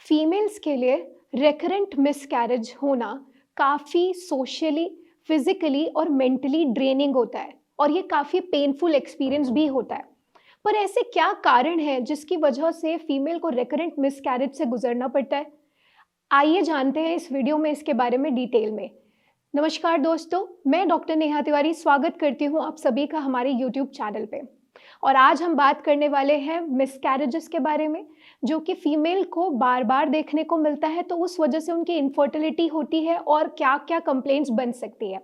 Females के लिए recurrent miscarriage होना काफ़ी सोशली, फिजिकली और मेंटली ड्रेनिंग होता है और ये काफ़ी पेनफुल एक्सपीरियंस भी होता है। पर ऐसे क्या कारण है जिसकी वजह से फीमेल को रिकरेंट मिसकैरेज से गुजरना पड़ता है? आइए जानते हैं इस वीडियो में इसके बारे में डिटेल में। नमस्कार दोस्तों, मैं डॉक्टर नेहा तिवारी स्वागत करती हूँ आप सभी का हमारे यूट्यूब चैनल पे। और आज हम बात करने वाले हैं मिसकैरेजेस के बारे में, जो कि फीमेल को बार बार देखने को मिलता है, तो उस वजह से उनकी इनफर्टिलिटी होती है और क्या क्या कंप्लेंट्स बन सकती है।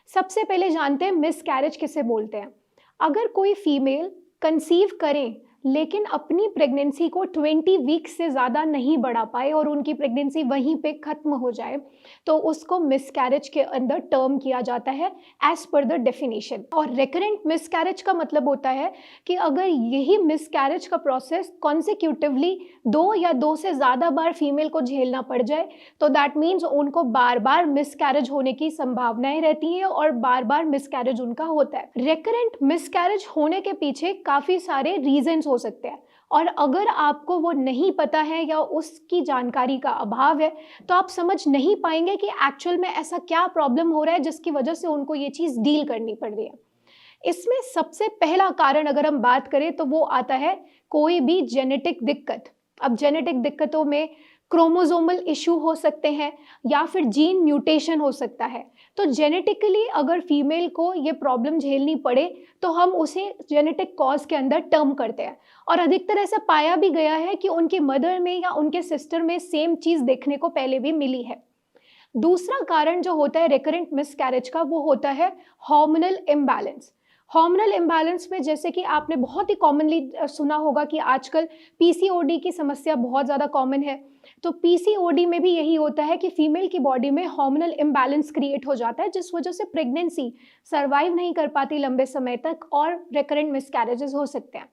सबसे पहले जानते हैं मिसकैरेज किसे बोलते हैं। अगर कोई फीमेल कंसीव करें लेकिन अपनी प्रेगनेंसी को 20 वीक्स से ज़्यादा नहीं बढ़ा पाए और उनकी प्रेगनेंसी वहीं पे ख़त्म हो जाए, तो उसको मिसकैरेज के अंदर टर्म किया जाता है एज पर द डेफिनेशन। और रिकरेंट मिसकैरेज का मतलब होता है कि अगर यही मिसकैरेज का प्रोसेस कॉन्सिक्यूटिवली 2 या 2 से ज़्यादा बार फीमेल को झेलना पड़ जाए, तो दैट मीन्स उनको बार बार मिसकैरेज होने की संभावनाएं रहती हैं और बार बार मिसकैरेज उनका होता है। रिकरेंट मिसकैरेज होने के पीछे काफ़ी सारे रीजंस हो सकते हैं, और अगर आपको वो नहीं पता है या उसकी जानकारी का अभाव है, तो आप समझ नहीं पाएंगे कि एक्चुअल में ऐसा क्या प्रॉब्लम हो रहा है जिसकी वजह से उनको ये चीज़ डील करनी पड़ रही है। इसमें सबसे पहला कारण अगर हम बात करें तो वो आता है कोई भी जेनेटिक दिक्कत। अब जेनेटिक दिक्कतों में क्रोमोसोमल इशू हो सकते हैं या फिर जीन म्यूटेशन हो सकता है। तो जेनेटिकली अगर फीमेल को ये प्रॉब्लम झेलनी पड़े तो हम उसे जेनेटिक कॉज के अंदर टर्म करते हैं, और अधिकतर ऐसा पाया भी गया है कि उनके मदर में या उनके सिस्टर में सेम चीज़ देखने को पहले भी मिली है। दूसरा कारण जो होता है रिकरेंट मिसकैरेज का, वो होता है हार्मोनल इम्बैलेंस। हार्मोनल इम्बैलेंस में जैसे कि आपने बहुत ही कॉमनली सुना होगा कि आजकल पीसीओडी की समस्या बहुत ज़्यादा कॉमन है। तो पीसीओडी में भी यही होता है कि फीमेल की बॉडी में हार्मोनल इम्बैलेंस क्रिएट हो जाता है, जिस वजह से प्रेगनेंसी सर्वाइव नहीं कर पाती लंबे समय तक और रिकरेंट मिसकैरेजेस हो सकते हैं।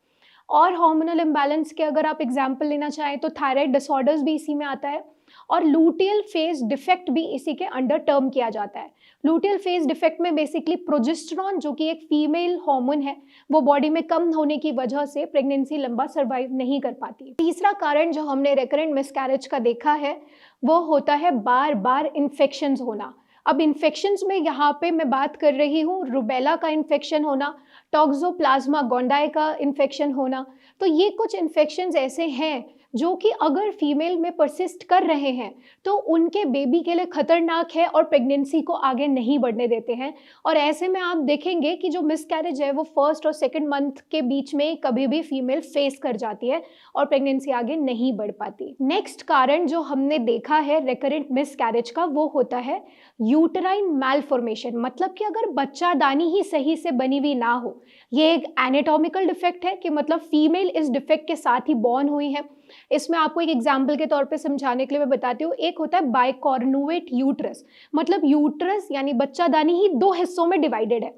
और हार्मोनल इम्बैलेंस के अगर आप एग्जाम्पल लेना चाहें तो थायराइड डिसऑर्डर्स भी इसी में आता है, और लूटियल फेज डिफेक्ट भी इसी के अंडर टर्म किया जाता है। लूटियल फेज डिफेक्ट में बेसिकली प्रोजेस्टेरॉन, जो कि एक फीमेल हार्मोन है, वो बॉडी में कम होने की वजह से प्रेगनेंसी लंबा सर्वाइव नहीं कर पाती। तीसरा कारण जो हमने रिकरेंट मिसकैरेज का देखा है वो होता है बार बार इन्फेक्शंस होना। अब इन्फेक्शंस में यहाँ पे मैं बात कर रही हूँ रुबेला का इन्फेक्शन होना, टॉक्सोप्लाज्मा गोंडाई का इन्फेक्शन होना। तो ये कुछ इन्फेक्शंस ऐसे हैं जो कि अगर फीमेल में परसिस्ट कर रहे हैं तो उनके बेबी के लिए खतरनाक है और प्रेगनेंसी को आगे नहीं बढ़ने देते हैं। और ऐसे में आप देखेंगे कि जो मिसकैरेज है वो फर्स्ट और सेकंड मंथ के बीच में कभी भी फीमेल फेस कर जाती है और प्रेगनेंसी आगे नहीं बढ़ पाती। नेक्स्ट कारण जो हमने देखा है रिकरेंट मिसकैरेज का वो होता है यूटेराइन मैलफॉर्मेशन। मतलब कि अगर बच्चादानी ही सही से बनी हुई ना हो, ये एक एनाटॉमिकल डिफेक्ट है कि मतलब फीमेल इस डिफेक्ट के साथ ही बॉर्न हुई है। इसमें आपको एक एग्जाम्पल के तौर पे समझाने के लिए मैं बताती हूँ। एक होता है बाइकॉर्नुएट यूट्रस, मतलब यूट्रस यानी बच्चादानी ही 2 हिस्सों में डिवाइडेड है।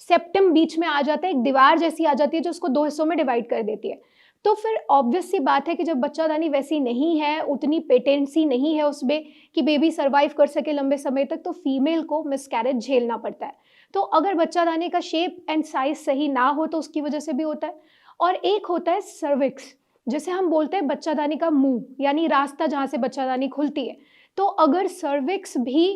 सेप्टम बीच में आ जाता है, एक दीवार जैसी आ जाती है जो उसको 2 हिस्सों में डिवाइड कर देती है। तो फिर ऑब्वियस सी बात है कि जब बच्चादानी वैसी नहीं है, उतनी पेटेंसी नहीं है उसमें कि बेबी सर्वाइव कर सके लंबे समय तक, तो फीमेल को मिसकैरेज झेलना पड़ता है। तो अगर बच्चादानी का शेप एंड साइज सही ना हो तो उसकी वजह से भी होता है। और एक होता है सर्विक्स, जैसे हम बोलते हैं बच्चादानी का मुंह, यानी रास्ता जहाँ से बच्चादानी खुलती है। तो अगर सर्विक्स भी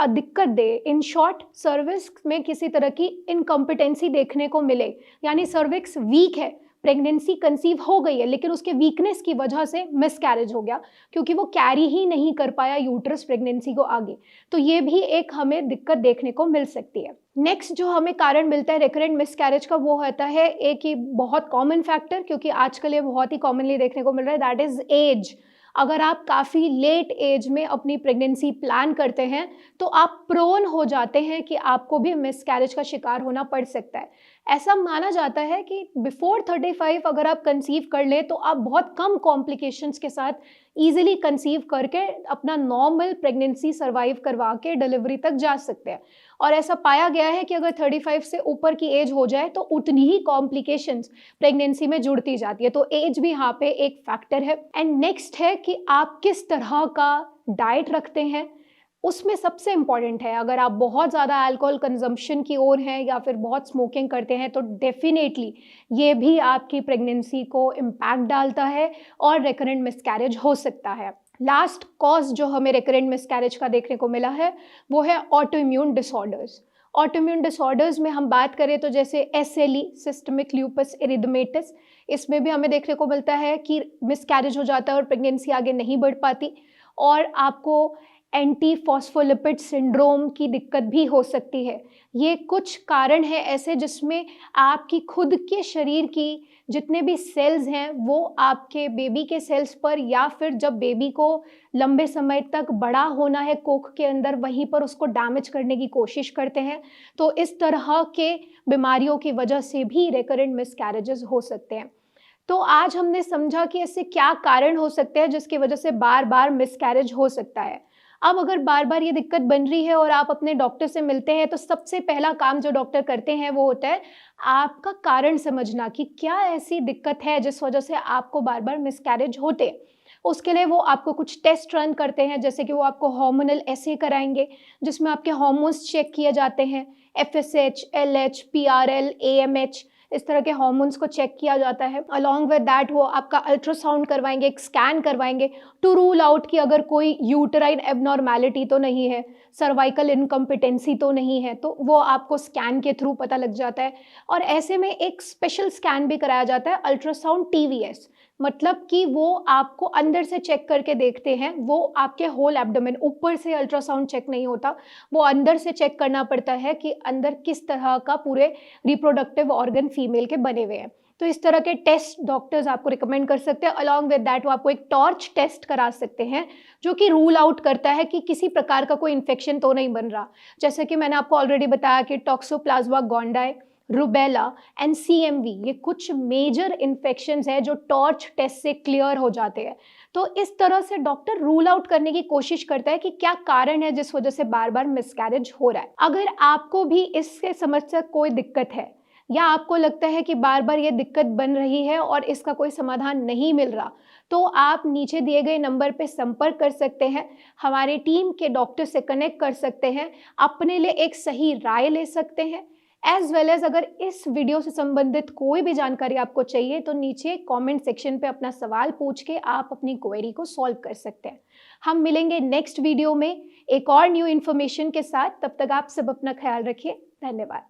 दिक्कत दे, इन शॉर्ट सर्विक्स में किसी तरह की इनकम्पिटेंसी देखने को मिले, यानी सर्विक्स वीक है, प्रेगनेंसी कंसीव हो गई है लेकिन उसके वीकनेस की वजह से मिसकैरेज हो गया क्योंकि वो कैरी ही नहीं कर पाया यूट्रस प्रेगनेंसी को आगे, तो ये भी एक हमें दिक्कत देखने को मिल सकती है। नेक्स्ट जो हमें कारण मिलता है रिकरेंट मिसकैरेज का वो होता है एक ही बहुत कॉमन फैक्टर, क्योंकि आजकल ये बहुत ही कॉमनली देखने को मिल रहा है, दैट इज एज। अगर आप काफ़ी लेट एज में अपनी प्रेगनेंसी प्लान करते हैं तो आप प्रोन हो जाते हैं कि आपको भी मिसकैरेज का शिकार होना पड़ सकता है। ऐसा माना जाता है कि बिफोर 35 अगर आप कंसीव कर लें तो आप बहुत कम कॉम्प्लिकेशंस के साथ ईजिली कंसीव करके अपना नॉर्मल प्रेगनेंसी सर्वाइव करवा के डिलीवरी तक जा सकते हैं। और ऐसा पाया गया है कि अगर 35 से ऊपर की एज हो जाए तो उतनी ही कॉम्प्लिकेशंस प्रेगनेंसी में जुड़ती जाती है, तो एज भी यहाँ पे एक फैक्टर है। एंड नेक्स्ट है कि आप किस तरह का डाइट रखते हैं, उसमें सबसे इम्पॉर्टेंट है। अगर आप बहुत ज़्यादा अल्कोहल कंजम्पशन की ओर हैं या फिर बहुत स्मोकिंग करते हैं तो डेफिनेटली ये भी आपकी प्रेगनेंसी को इम्पैक्ट डालता है और रिकरेंट मिसकैरेज हो सकता है। लास्ट कॉज जो हमें रिकरेंट मिसकैरेज का देखने को मिला है वो है auto immune disorders. Auto immune disorders में हम बात करें तो जैसे एसएलई, सिस्टमिक ल्यूपस एरिथमेटस, इसमें भी हमें देखने को मिलता है कि मिसकैरेज हो जाता है और प्रेगनेंसी आगे नहीं बढ़ पाती। और आपको एंटी फॉस्फोलिपिड सिंड्रोम की दिक्कत भी हो सकती है। ये कुछ कारण हैं ऐसे जिसमें आपकी खुद के शरीर की जितने भी सेल्स हैं वो आपके बेबी के सेल्स पर, या फिर जब बेबी को लंबे समय तक बड़ा होना है कोख के अंदर, वहीं पर उसको डैमेज करने की कोशिश करते हैं। तो इस तरह के बीमारियों की वजह से भी रिकरेंट मिसकैरेजेस हो सकते हैं। तो आज हमने समझा कि ऐसे क्या कारण हो सकते हैं जिसकी वजह से बार बार मिसकैरेज हो सकता है। अब अगर बार बार ये दिक्कत बन रही है और आप अपने डॉक्टर से मिलते हैं तो सबसे पहला काम जो डॉक्टर करते हैं वो होता है आपका कारण समझना कि क्या ऐसी दिक्कत है जिस वजह से आपको बार बार मिसकैरेज होते हैं। उसके लिए वो आपको कुछ टेस्ट रन करते हैं, जैसे कि वो आपको हार्मोनल एसे कराएंगे जिसमें आपके हार्मोन्स चेक किए जाते हैं, एफएसएच, एलएच, पीआरएल, एएमएच, इस तरह के हार्मोन्स को चेक किया जाता है। अलॉन्ग विद दैट वो आपका अल्ट्रासाउंड करवाएंगे, एक स्कैन करवाएंगे टू रूल आउट कि अगर कोई यूटराइन एबनॉर्मैलिटी तो नहीं है, सर्वाइकल इनकम्पिटेंसी तो नहीं है, तो वो आपको स्कैन के थ्रू पता लग जाता है। और ऐसे में एक स्पेशल स्कैन भी कराया जाता है, अल्ट्रासाउंड टीवीएस, मतलब कि वो आपको अंदर से चेक करके देखते हैं, वो आपके होल एब्डोमेन, ऊपर से अल्ट्रासाउंड चेक नहीं होता, वो अंदर से चेक करना पड़ता है कि अंदर किस तरह का पूरे रिप्रोडक्टिव ऑर्गन फीमेल के बने हुए हैं। तो इस तरह के टेस्ट डॉक्टर्स आपको रिकमेंड कर सकते हैं। अलॉन्ग विद दैट वो आपको एक टॉर्च टेस्ट करा सकते हैं जो कि रूल आउट करता है कि किसी प्रकार का कोई इन्फेक्शन तो नहीं बन रहा। जैसे कि मैंने आपको ऑलरेडी बताया कि टॉक्सोप्लाज्मा गोंडाई, रुबेला एंड सीएमवी, ये कुछ मेजर इन्फेक्शंस हैं जो टॉर्च टेस्ट से क्लियर हो जाते हैं। तो इस तरह से डॉक्टर रूल आउट करने की कोशिश करता है कि क्या कारण है जिस वजह से बार बार मिसकैरेज हो रहा है। अगर आपको भी इससे समस्या कोई दिक्कत है या आपको लगता है कि बार बार ये दिक्कत बन रही है और इसका कोई समाधान नहीं मिल रहा, तो आप नीचे दिए गए नंबर पे संपर्क कर सकते हैं, हमारी टीम के डॉक्टर से कनेक्ट कर सकते हैं, अपने लिए एक सही राय ले सकते हैं। एज वेल एज अगर इस वीडियो से संबंधित कोई भी जानकारी आपको चाहिए तो नीचे कमेंट सेक्शन पे अपना सवाल पूछ के आप अपनी क्वेरी को सॉल्व कर सकते हैं। हम मिलेंगे नेक्स्ट वीडियो में एक और न्यू इन्फॉर्मेशन के साथ। तब तक आप सब अपना ख्याल रखिए। धन्यवाद।